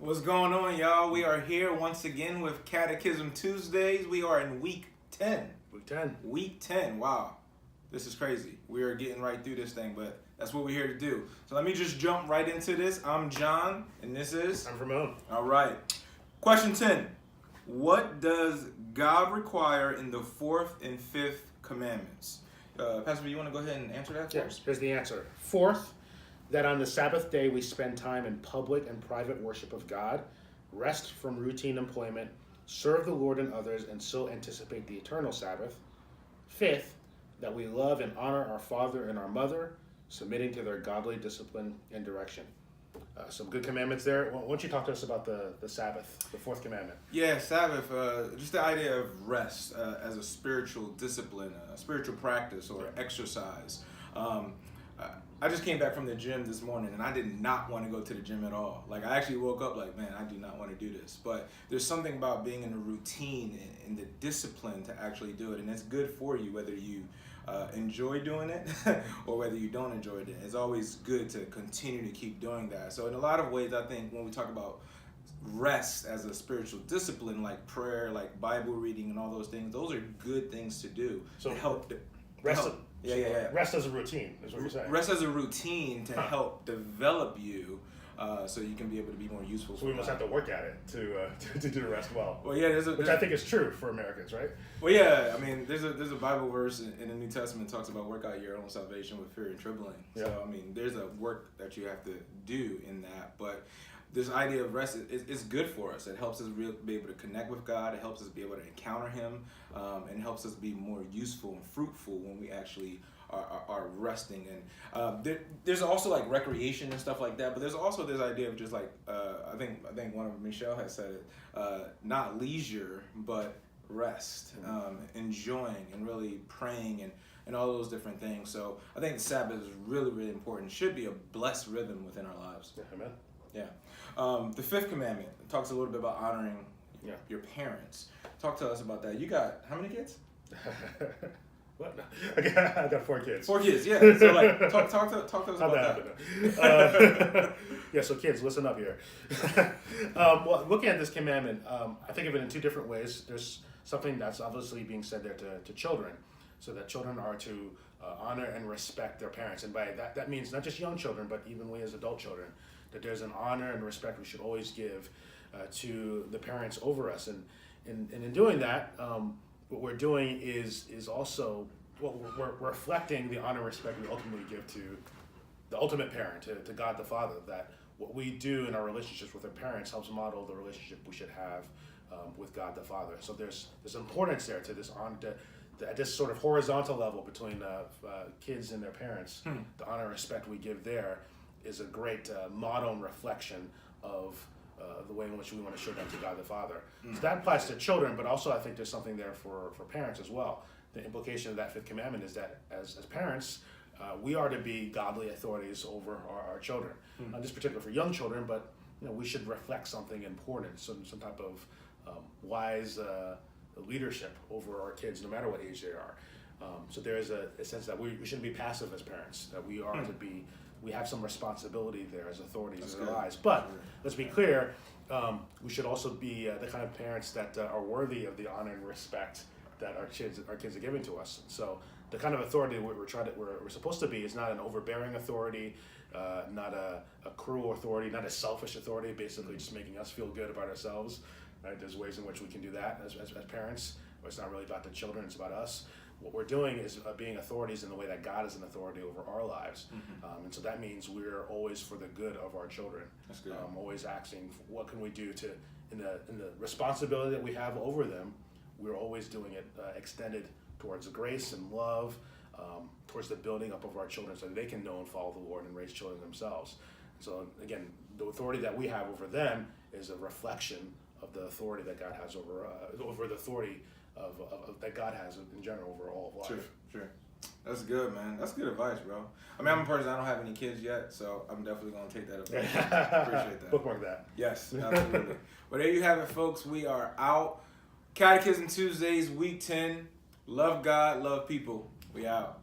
What's going on, y'all? We are here once again with Catechism Tuesdays. We are in week 10. Week 10. Week 10. Wow. This is crazy. We are getting right through this thing, but that's what we're here to do. So let me just jump right into this. I'm John, and this is... I'm Ramon. All right. Question 10. What does God require in the fourth and fifth commandments? Pastor, you want to go ahead and answer that for us? Yes, here's the answer. Fourth, that on the Sabbath day we spend time in public and private worship of God, rest from routine employment, serve the Lord and others, and so anticipate the eternal Sabbath. Fifth, that we love and honor our father and our mother, submitting to their godly discipline and direction. Some good commandments there. Why don't you talk to us about the Sabbath, the fourth commandment? Yeah, Sabbath, just the idea of rest as a spiritual discipline, a spiritual practice or exercise. I just came back from the gym this morning and I did not want to go to the gym at all. Like, I actually woke up like, man, I do not want to do this. But there's something about being in a routine and the discipline to actually do it. And it's good for you, whether you enjoy doing it or whether you don't enjoy it. It's always good to continue to keep doing that. So in a lot of ways, I think when we talk about rest as a spiritual discipline, like prayer, like Bible reading and all those things, those are good things to do to help. Rest. Yeah. Rest as a routine is what you're saying. Rest as a routine to help develop you, so you can be able to be more useful. So we must have to work at it to do the rest well. Well, yeah, which I think is true for Americans, right? Well, yeah, I mean, there's a Bible verse in the New Testament that talks about work out your own salvation with fear and trembling. Yeah. So I mean, there's a work that you have to do in that, but this idea of rest is good for us. It helps us be able to connect with God. It helps us be able to encounter Him, and helps us be more useful and fruitful when we actually are resting. And there's also like recreation and stuff like that. But there's also this idea of just like I think one of Michelle has said it, not leisure but rest, enjoying and really praying and all those different things. So I think the Sabbath is really, really important. It should be a blessed rhythm within our lives. Yeah, amen. Yeah. The fifth commandment talks a little bit about honoring your parents. Talk to us about that. You got how many kids? What? I got 4 kids. 4 kids, yeah. So like, talk to us about that. Yeah, so kids, listen up here. Well, looking at this commandment, I think of it in 2 different ways. There's something that's obviously being said there to children, so that children are to honor and respect their parents. And by that means not just young children, but even we as adult children, that there's an honor and respect we should always give to the parents over us. And in doing that, what we're doing is also, well, we're reflecting the honor and respect we ultimately give to the ultimate parent, to God the Father, that what we do in our relationships with our parents helps model the relationship we should have with God the Father. So there's importance there to this at this sort of horizontal level between kids and their parents. The honor and respect we give there is a great model and reflection of the way in which we want to show that to God the Father. So that applies to children, but also I think there's something there for parents as well. The implication of that fifth commandment is that as parents, we are to be godly authorities over our children. Not just particularly for young children, but we should reflect something important, some type of wise leadership over our kids, no matter what age they are. So there is a sense that we shouldn't be passive as parents, that we are to be. We have some responsibility there as authorities in our lives. But let's be clear, we should also be the kind of parents that are worthy of the honor and respect that our kids are giving to us. So the kind of authority we're supposed to be is not an overbearing authority, not a cruel authority, not a selfish authority, basically just making us feel good about ourselves. Right? There's ways in which we can do that as parents, where it's not really about the children, it's about us. What we're doing is being authorities in the way that God is an authority over our lives. And so that means we're always for the good of our children. That's good. Always asking, what can we do in the responsibility that we have over them, we're always doing it extended towards grace and love, towards the building up of our children so that they can know and follow the Lord and raise children themselves. So again, the authority that we have over them is a reflection of the authority that God has over the authority of that God has in general over all of life. Sure. That's good, man. That's good advice, bro. I mean, I'm a person, I don't have any kids yet, so I'm definitely going to take that advice. Appreciate that. Bookmark that. Yes, absolutely. Well, there you have it, folks. We are out. Catechism Tuesdays, week 10. Love God, love people. We out.